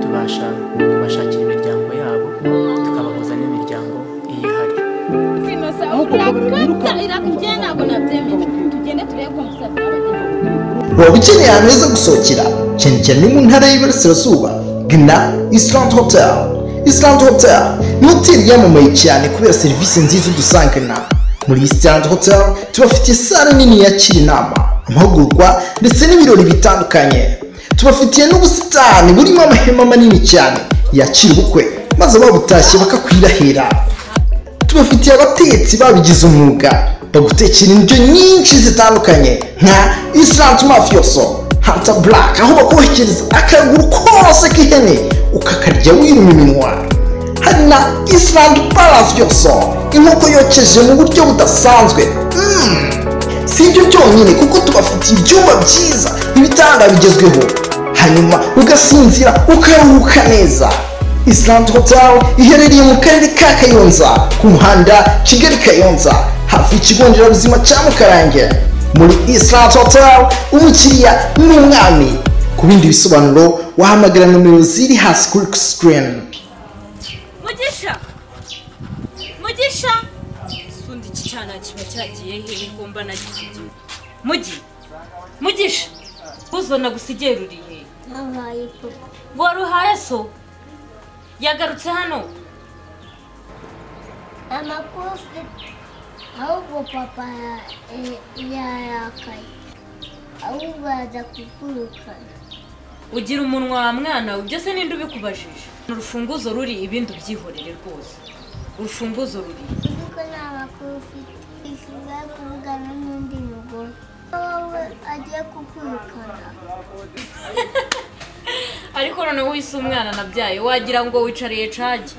tubasha kubashakira imiryango yabo tukabahuza n'imiryango ihari. waba ukeneye ahantu heza gusohokera cyane cyane mu ntara y'Iburasirazuba, gana Island Hotel. Island Hotel ni hoteli yamamaye cyane kubera serivisi nziza dusangana. Muri Island Hotel tubafitiye sale nini yakira inama, amahugurwa ndetse n'ibirori bitandukanye. Tubafitiye n'ubusitani burimo amahema manini cyane yakira ubukwe maze ababutashye bakakwirahira. Tubafitiye abatetsi babigize umwuga bagutekera indyo nyinshi zitandukanye nka Island Mafioso, Hunter Black, aho bakohereza akaguru kose k'ihene ukakarya wiruma iminwa. Hari na Island Mafioso, inkoko yokeje mu buryo budasanzwe. Si ibyo byonyine kuko tubafitiye ibyumba byiza, ibitanda bigezweho, hanyuma ugasinzira ukaruhuka neza. Island Hotel iherereye mu karere ka Kayonza ku muhanda Kigali Kayonza hafi y'ikigo nderabuzima cya Mukarange. Muri Island Hotel umukiriya ni umwami. Ku bindi bisobanuro wahamagara nomero ziri hasi kuri screen. Mugisha sundi cyana kiba cyagiye hehe ngomba nagiye Mugisha uzona gusigera uri he Nahaye papa. waruhaye so yagarutse hano Amakofi ahubwo papa yakaye ahubwo aza kukurukana. ugira umunwa wa mwana byose ninde ubikubajije urufunguzo ruri ibindi byihorere rwose urufunguzo ruri Kuko n'amakofi ishiga kuvugana n'undi mugore wowe agiye kukurukana. ariko noneho wise umwana nabyaye wagira ngo wicariye cage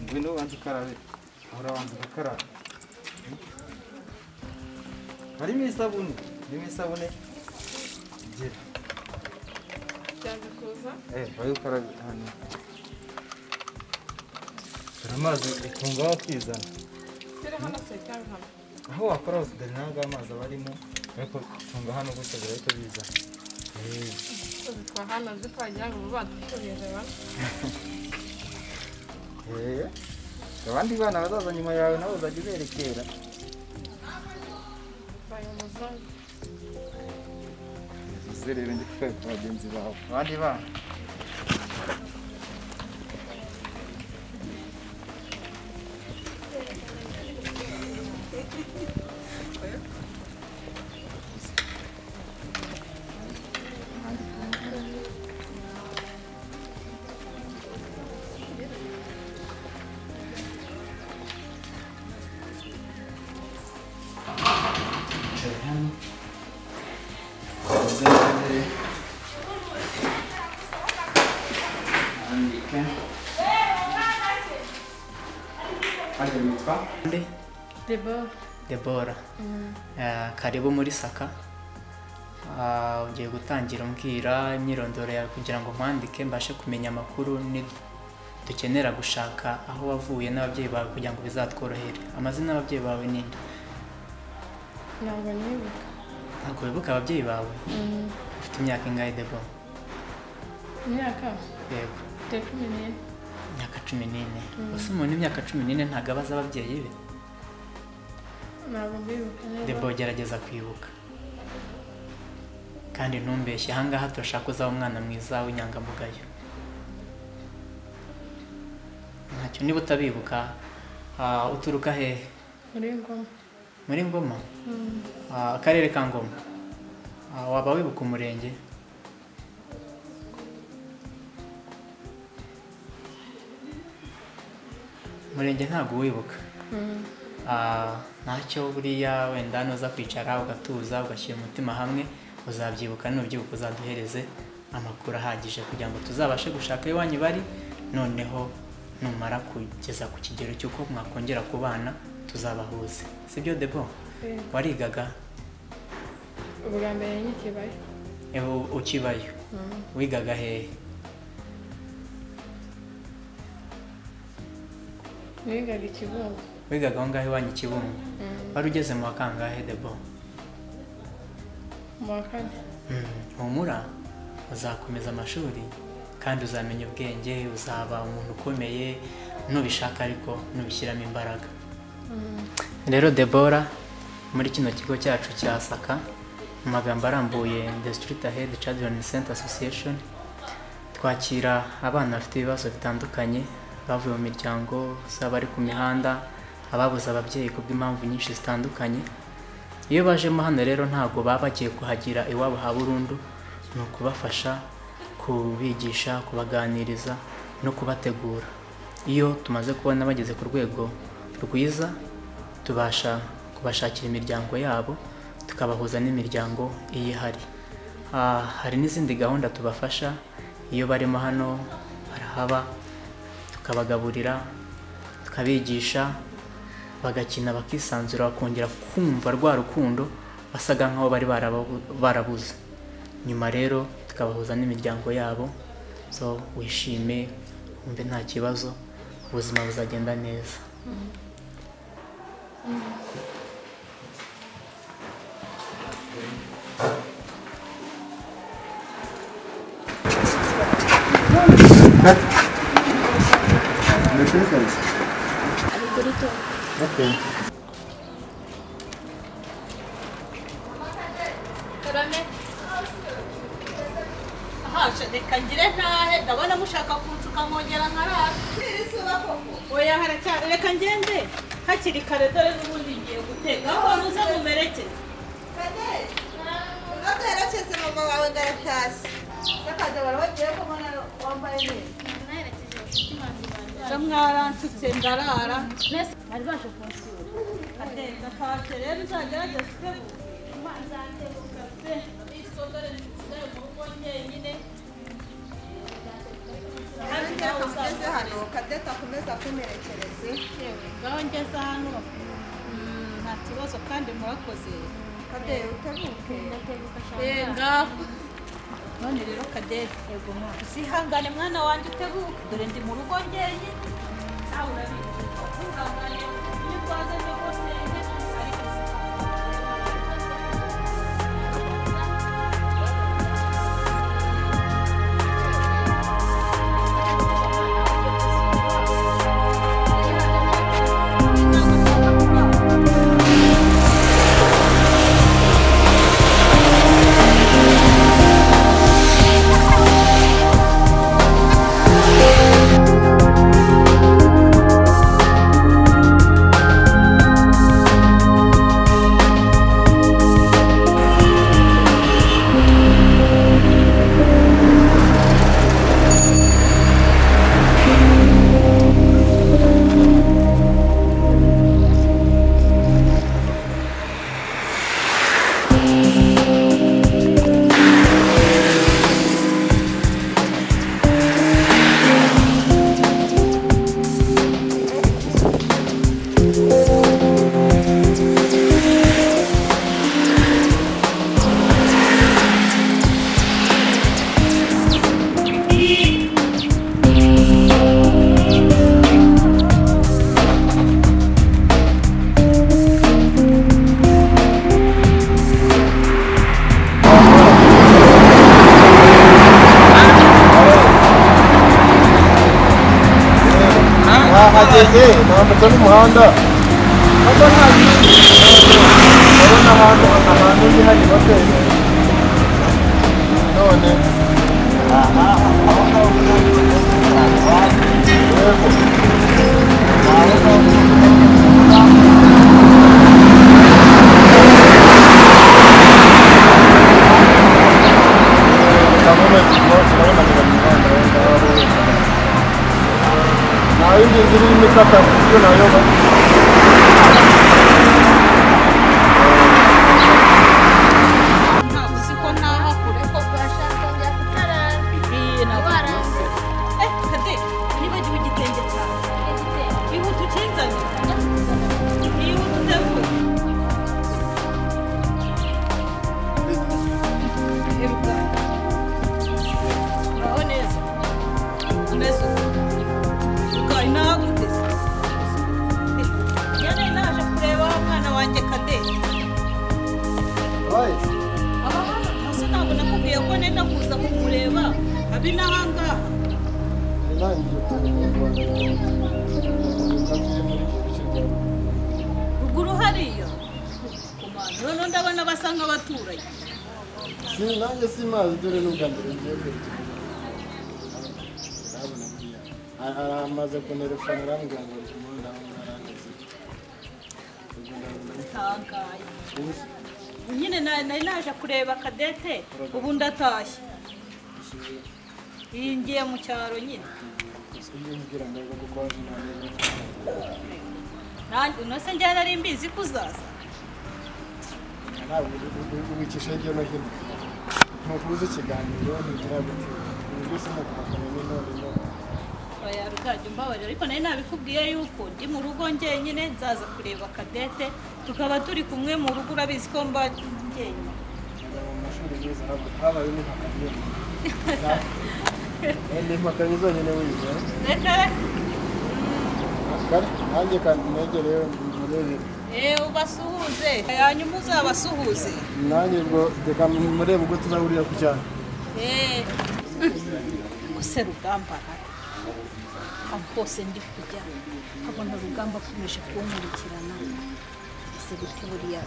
ngwino wanze ukarabe ahora wanze ukarabe harimo isabune gira Cyaje kuza bayo ukarabe hano amazi ukungaho kwizana kiri hano se cyangwa hano aho wakora hose dore ntabwo amazi aba arimo ariko tunga hano gutya birahita bizana twa hano zitwagira ngo badushoboye bana abandi bana bazaza nyuma yawe nabo uzajya uberekera bayo muzungu zerere ndi kwe bagenzi bawe abandi bana Deborah. Karibu muri Saka. Ugiye gutangira umbwira imyirondoro yawe kugira ngo nkwandike mbashe kumenya amakuru dukenera gushaka aho wavuye n'ababyeyi bawe kugira ngo bizatworohere. Amazina y'ababyeyi bawe ni nde? ntabwo nibuka. Ntabwo wibuka ababyeyi bawe? Ufite imyaka ingahe Deborah? Imyaka? Yego. 14. Imyaka 14. Ese umuntu imyaka 14 ntabwo abaza ababyeyi be? Ntabwo mbibuka neza. Deborah gerageza kwibuka. Kandi ntumbeshye ahangaha turashaka uzaba umwana mwiza w'inyangamugayo. Ntacyo niba utabibuka uturuka hehe? Muri Ngoma. Muri Ngoma? Akarere ka Ngoma. Waba wibuka umurenge? Umurenge ntabwo wibuka. Ntacyo buriya wenda nuza kwicara ugatuza ugashyira umutima hamwe uzabyibuka nubyibuka uzaduhereze amakuru ahagije kugira ngo tuzabashe gushaka iwanyu bari, noneho numara kugeza ku kigero cy'uko mwakongera kubana tuzabahuze. Sibyo Debo? Warigaga? Ubwa mbere nyikibayo. Ukibayo? Wigaga hehe? Nigaga Ikibungo. wigaga aho ngaho iwanyu i Kibungo wari ugeze mu wa kangahe Debo? Mu wa kane. Humura uzakomeza amashuri kandi uzamenya ubwenge, uzaba umuntu ukomeye nubishaka ariko nubishyiramo imbaraga. Rero Debora, muri kino kigo cyacu cya Saka, mu magambo arambuye The Street Ahead Children Center Association, twakira abana bafite ibibazo bitandukanye bavuye mu miryango, z'abari ku mihanda, ababuze ababyeyi kubw'impamvu nyinshi zitandukanye. Iyo bajemo hano rero ntabwo baba bagiye kuhagira iwabo ha burundu, ni ukubafasha, kubigisha, kubaganiriza no kubategura. Iyo tumaze kubona bageze ku rwego rwiza, tubasha kubashakira imiryango yabo, tukabahuza n'imiryango iyo ihari. Hari n'izindi gahunda tubafasha, iyo barimo hano barahaba, tukabagaburira, tukabigisha, bagakina bakisanzura, bakongera kumva rwa rukundo basaga nkaho bari barabuze. Nyuma rero tukabahuza n'imiryango yabo, so wishime, wumve nta kibazo, ubuzima buzagenda neza. Okay. Reka ngire ntahe ndabona mushaka kuncuka nkongera nkarara. Oya haracyari, reka ngende hakiri kare dore n'ubundi ngiye gutega aho muze mumerekeze. Ugaterekeze mama wawe ngaratashye. Sakaje barabagiye ko mbona wambaye neza. Mwaranshutse ndarara. bari baje kunsura. Adenza fashe rero uzagerageza utebuke. Imana atebuka pe. Isodore nsigaye mu rugo njyenyine. Ngeze hano Kadeta akomeza kumerekereze. Ngaho ngeze hano nta kibazo kandi murakoze. Kadeta utebuke. Ngaho none rero Kadeta yego mwana usihangane mwana wanjye utebuke dore ndi mu rugo njyenyine. Nawe urabizi usihangane iyo twaze rwose ariko ageze nambutse n'umuhanda ntabwo nta ndabona ahantu ndi hari hoteli none Ini jadi mikata itu na yo ba. Ntabwo siko naha kure ko Urashaka kujya kutarara. Kade niba gihe igitenge cyawe abi n'ahangaha ruguru hariya none ndabona basa nk'abaturage nanjye simazi dore n'ubwa mbere ngiye kwitura aramaze kunerefona arambwira ngo uri kumuhanda aho ngarangiza tangaye nyine nari naje kureba Kadete ubu ndatashye iyi ngiye mu cyaro nyine unose njye nari mbizi ko uzaza ntabwo ubikisha hirya no hino ntukubuze ikiganiro ntituragutira ibintu byose ni ukumakana n'intore oya rugaju mbabarira ariko nari nabikubwiye yuko ndi mu rugo njyenyine nzaza kureba Kadete tukaba turi kumwe mu rugo urabizi ko mba njyenyine mu mashuri meza habaye n'impakaniye n'impakaniye zonyine wize reka nanjye kandi negereye murebere ubasuhuze hanyuma uzabasuhuze nanjye ubwo reka murebe ubwo tuzahurira ku cyaro use rugamba aho hose ndi kujya nkabona rugamba akomeje kunkurikirana ese gute buriya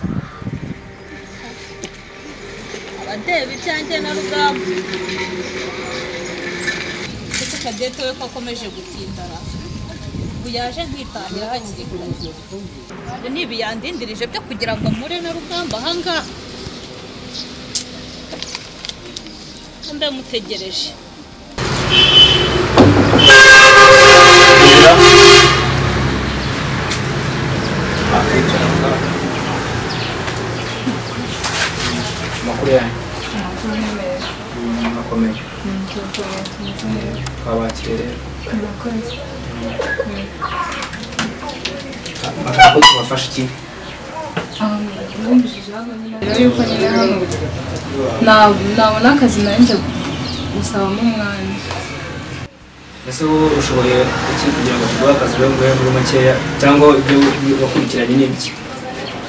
abadeba ibyanjye na rugamba ese Kadete we ko akomeje gutindara ubu yaje nkitahira hakiri kare nibi yandindirije byo kugira ngo mpure na rugamba ahangaha ndamutegereje amakuru yanyu akomeye twabakire ko tubafasha iki yuko nyine hano nabona akazi nanjye gusabamo umwanya ese wowe ushoboye iki kugira ngo tuguhe akazi muri makeya cyangwa ibyo wakurikiranye ni ibiki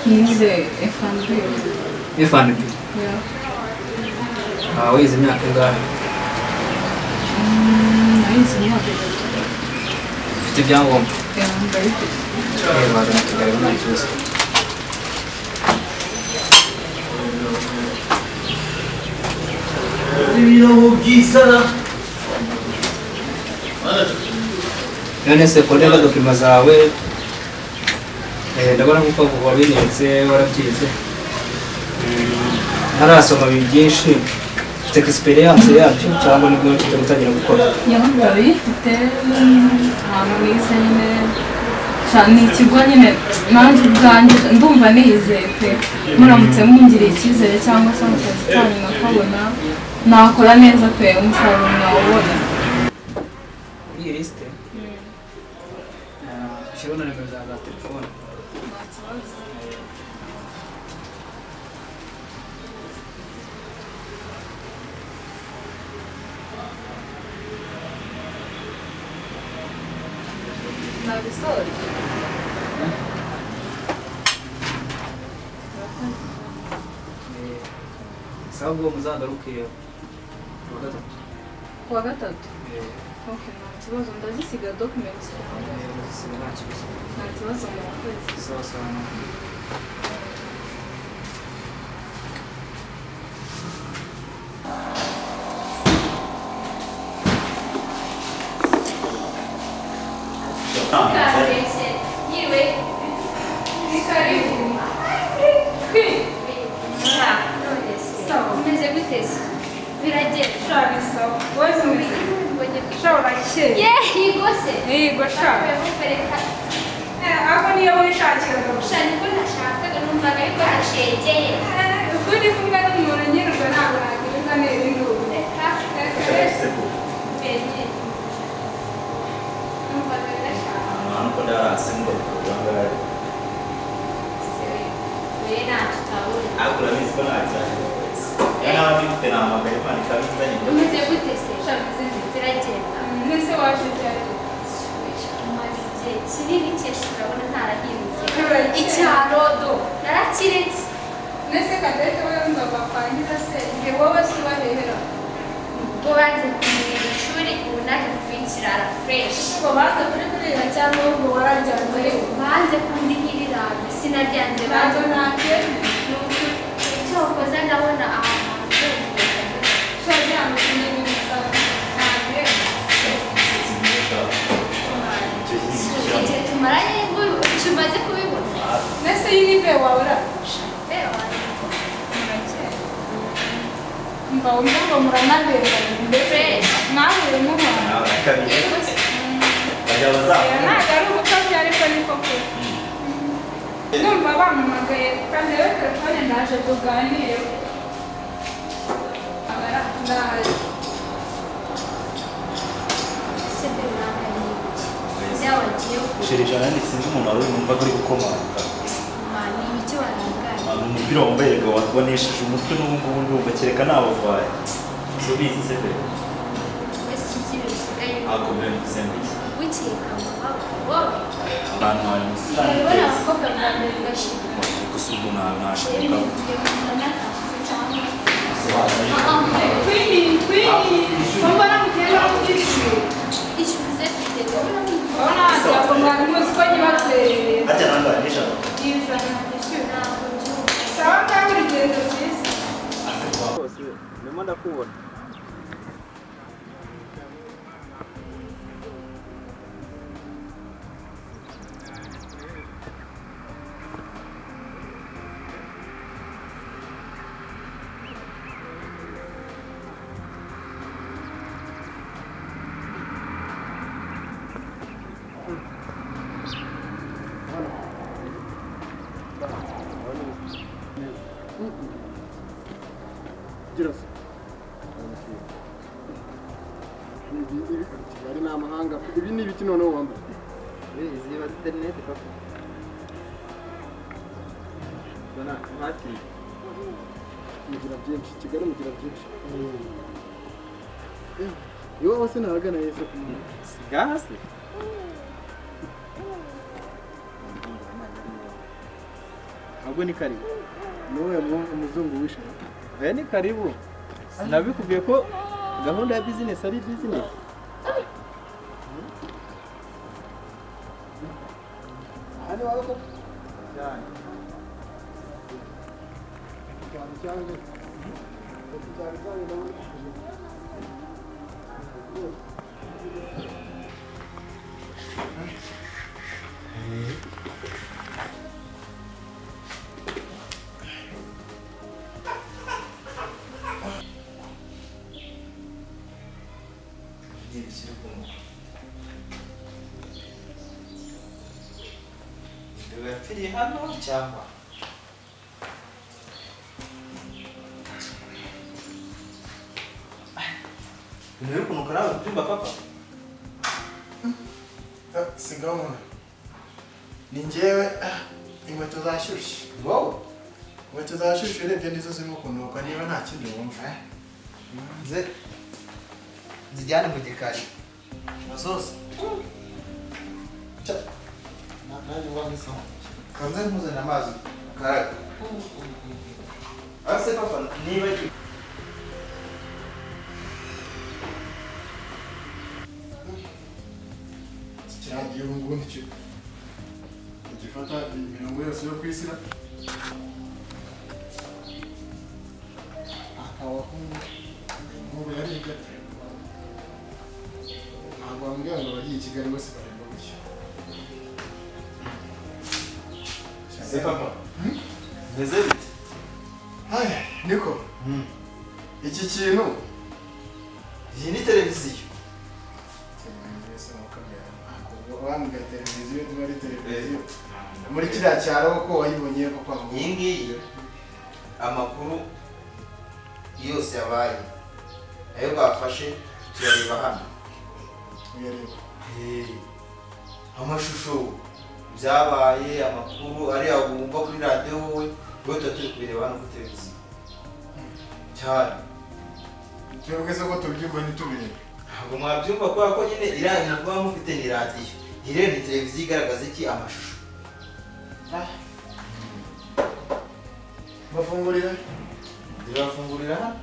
nize F&B wize imyaka ingahe nayize imyaka ufite ibyangombwa ndabifite bazana tugareba nta kibazo none se kondega dokima zawe ndabona kuko wabinyeretse warabyize ntarasoma byinshi ufite experience yabyo cyangwa nibwo ufite gutangira gukora ndabifite ahantu nize nyine ni ikigo nyine nanjye ubwanjye ndumva niyizeye pe muramutse mungiriye icyizere cyangwa se akazi kanyu nkakabona nakora neza pe umusaruro mwawubona muri iyi lisite ushyiraho na nimero za telefone nabisoje sawa ubwo muzagaruke kuwa gatatu okay nta kibazo ndazisiga documents nta kibazo murakoze sawa sawa nese Kadete we ngo bapangiza se nge wowe si ubahera ngo baze kumenya none ubu naje kubikirara fresh ngo baza kuri kuriya cyangwa ngo warajyanze banze kundi nyiriraje sinaryanze ntabwo nake cyokoza ndabona ahantu shajyana n'ibintu bisaba ntabwo igihe tumaranye ngo tumaze kubibona mbese y'ibe wawe urafasha mva wumva ngo muranaberanye mbese nawe muhana ntabwo ari ubukabya ariko niko kuri numva bampamagaye kandi rero telefone ndaje tuganire ndaje shereje arandi sinzi umuntu wari numva ko ari gukomanga ni ibiki warangaye umupira wambaye wabonesheje umutwe n'ubu ngubu ndumva kereka nabuvaye so bizi se pe ako mbere mvuze mbiki wikeka wowe abantu bari musitani urabona abakobwa bwa mbere bigashimira gusa ubu nashaka mbona mugenda mukishyura ishyuze tuteze urabona ntabwo mwari muzi ko nyibatereye hajya nangaye nijoro ijana ishyura sawa ngaho urugendo rwiza rwose ndimo ndakubona Girasa. Kigali ni amahanga. Ibi ni ibiti noneho wambaye. Izi ba interineti papa. Dona hati. Mugira byinshi. Kigali mugira byinshi. Yo wose nahagana Yesu kumwe. Sigasi. Ahubwo ni karibu. Nowe umuzungu wishe. Aya ni karibu. Sinabikubwiye ko gahunda ya business ari business. Hani wako? Cyane. Cyane. Yapfiriye hano cyangwa Nuri kunuka nawe kubyumva papa Singaho ni njyewe inkweto zashyushye wowe inkweto zashyushye urebye nizo zirimo kunuka niba nta kindi wumva Nze zijyane mu gikari. zose nanjye wangisaho Kanze mpuzana amazi. Karaga. Ase papa niba kiragiye ubu ngubu nicyo gifata imirongo yose yo kwisira akabaho nk'ubu yariga ntabwo bambwira ngo abagiye i Kigali bose baremba gutya se papa meze bite niko iki kintu iyi ni televiziyo wambwira televiziyo niba ari televiziyo muri kiriya cyaro ko wayibonye ko kwa iyi ngiyi amakuru yose yabaye ayo bafashe turareba hano uyareba amashusho byabaye amakuru ariya wumva kuri radiyo wowe tuba turi kubireba hano kuri televiziyo cyane twebwe se ko tubyumva ntitubirebe ntabwo mwabyumva kubera ko nyine iriya muba mufite ni radiyo iyi rero ni televiziyo igaragaza iki amashusho bafungurira zirafungurira hano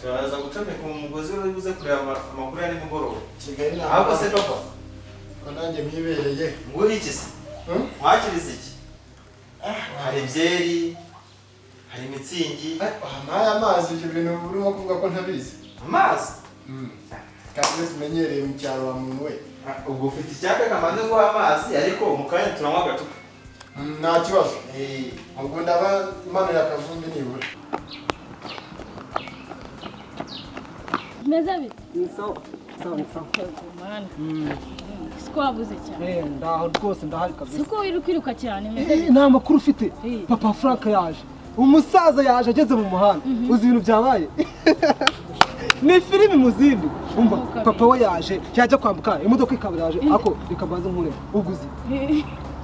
turaza gucomeka umugozi uri buze kureba amakuru ya nimugoroba. Kigali na ahubwo se papa nanjye mwibereye ngo iki se mwakiriza iki? Hari byeri, hari mitsingi, n'aya mazi, ibyo bintu urimo kuvuga ko ntabizi. Amazi kandi tumenyereye mu cyaro wa muntu we. Ubwo ufite icyaka kamanze ngo amazi ariko mu kanya turanywa agacupa. Nta kibazo. Ubwo ndaba imanura akavumbi nibura. Meza bite? Ni sawa. Sawa. Siko wabuze cyane. Ndaho rwose ndahari kabisa. Siko wiruka cyane meza bite? Nta makuru ufite. Papa Frank yaje. Umusaza yaje ageze mu muhanda. Uzi ibintu byabaye? Ni filimi muzindi. Umva papa we yaje yajya kwambuka imodoka ikabiraje ako ikabaza nkure uguzi.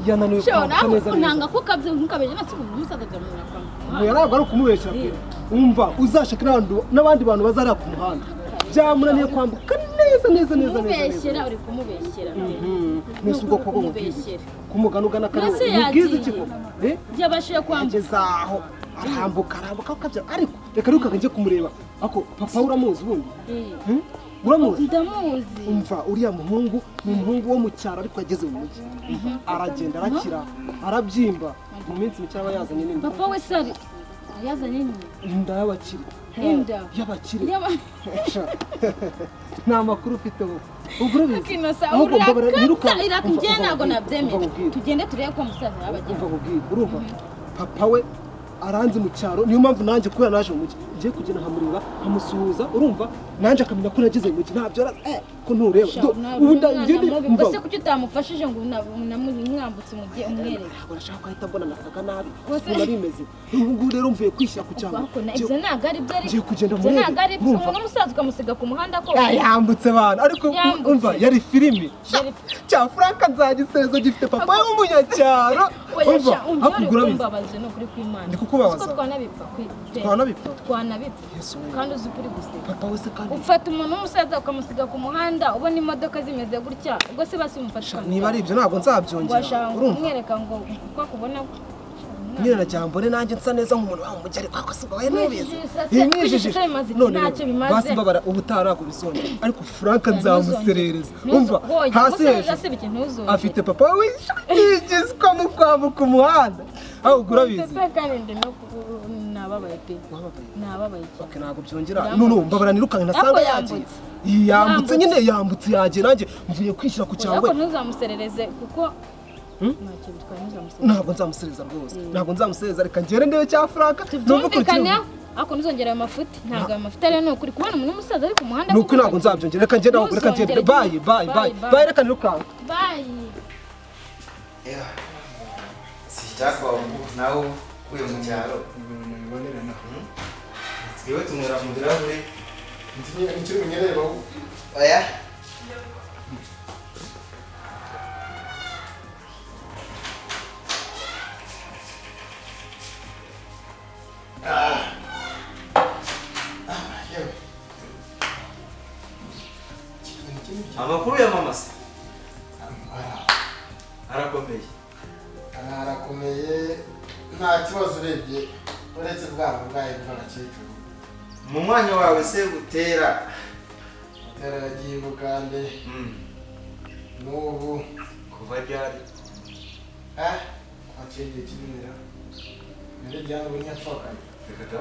Yananiwe kwambuka neza. Nanga ko kabye nkabeje natsubu umusaza byamura kwambuka. Yarabwo ari kumubeshya pe. Umva uzashaka n'abandi bantu bazara ku muhanda. Byamunaniye kwambuka neza. Kumubeshyera uri kumubeshyera. Nese ubwo koko mubeshyera. Kumugana kare ubwiza ikigo. Byabashije kwambuka. Aho arambuka kabya ariko reka ruka nje kumureba ako papa uramuzi ubundi uramuzi ndamuzi umva uriya muhungu ni umuhungu wo mu cyaro ariko yageze mu mujyi aragenda arakira arabyimba mu minsi mike aba yazanye n'inda papa we sari yazanye n'inda inda y'abakire y'abakire nta makuru ufite wowe ubwo urabizi ahubwo mbabara njye ntabwo nabyemera tugende turebe ko umusaza yabagenda urumva papa we aranze mu cyaro niyo mpamvu nanjye kubera naje mu mujyi ngiye kugenda nkamureba nkamusuhuza urumva nanjye akamenya ko nageze mu mujyi ntabyo ko ntureba ubu ndagende se kuki utamufashije ngo mwambutse umujye umwereke urashaka kwahita mbona nasaga nabi ubu bimeze ubu rero mvuye kwishyira ku cyaro ibyo ntabwo ari byo ngiye kugenda murebe ntabwo ari byo umuntu umusaza ukamusiga ku muhanda ko yambutse abantu ariko umva yari filimi cya Frank nzagiseza gifite papa w'umunyacyaro umva akugura bimbabaje no kuri kw'Imana kubabaza twanabipfa kandi uzi kuri guseka papa wese kandi ufata umuntu w'umusaza ukamusiga ku muhanda ubona imodoka zimeze gutya ubwo se basi mufata niba ari ibyo ntabwo nzabyongera umwereka ngo kuko kubona nyine najyambone nanjye nsa neza nk'umuntu wa mujyi ariko akasiba we nubizi yimwijije none basi babara ubutara kubisonga ariko Frank nzamuserereza umva hasi afite papa w'igizwe mu kwambuka umuhanda aho urabizi nababaye okay ntabwo byongera none mbabara nirukanka nasanga yagiye yambutse nyine yambutse yagiye nanjye mvuye kwishyira ku cyangwe ariko ntuzamuserereze kuko ntabwo nzamusereza rwose ntabwo nzamusereza reka ngere ndebe cya Frank tumvikane ako nuzongera ayo mafuti ntabwo ayo mafuti ari no kuri kubona umuntu w'umusaza ari ku muhanda nuko ntabwo nzabyongera reka ngende aho reka ngende bye reka nirukanka bye si cyakwa nawe uvuye mu cyaro bibonerana twiwe tumwera mu birahure nkiri munyereba oya amakuru ya mama se arakomeye nta kibazo urebye uretse bwabo bwayo bw'abakecuru mu mwanya wawe se Butera yagiye i Bugande n'ubu kuva ryari haciye igihe kinini rero ryari ubu ntiyapfakanye reka da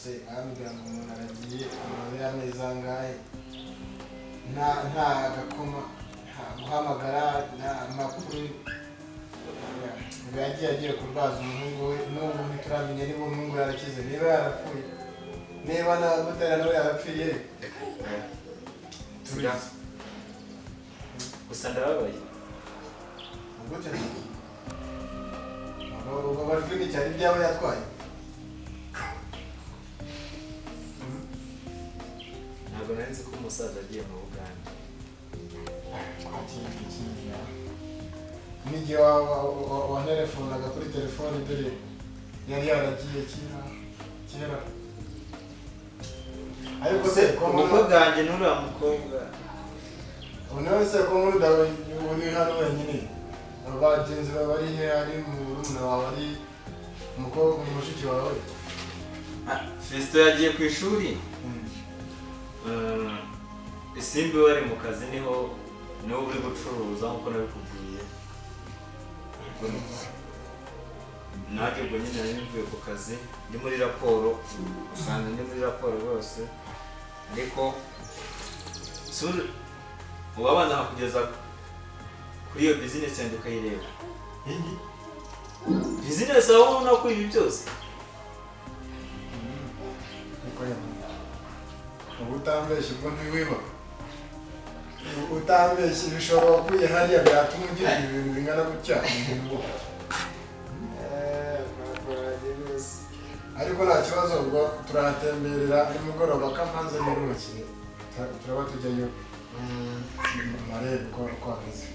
se ahambwira ngo umuntu aragiye amaze y'amezi angahe nta gakoma nta guhamagara nta makuru yagiye agiye kurwaza umuhungu we n'ubu ntituramenya niba umuhungu yarakize niba yarapfuye niba na Butera nawe yarapfiye turizi gusa ndababaye Butera ubwo bari cyane ibyabo yatwaye ntabwo nari nzi ko umusaza agiye mu Bugande n'igihe wanerefonaga kuri telefone dore yari yaragiye kera ariko se umukobwa wanjye n'uriya mukobwa unawe se ko muri uri hano wenyine abagenzi bawe bari he ari murumuna wawe ari umukobwa mushiki wawe Festo yagiye ku ishuri. Isimbi wari mu kazi niho uri gucuruza nkuko nabikubwiye. Nanjye ubwo nyine nari mvuye ku kazi ndi muri raporo usanga ndi muri raporo rwose ariko suri ubabanza kugeza kuri iyo business yanjye ukayireba. Business aho ubona ko ibi byose utambeshye ubwo ntiwiba utambeshye bishobora kuba hariya byatuma ugira ibintu bingana gutya ariko nta kibazo ubwo turahatemberera nimugoroba kamanze n'irukiye turaba tujyayo amarebe uko hameze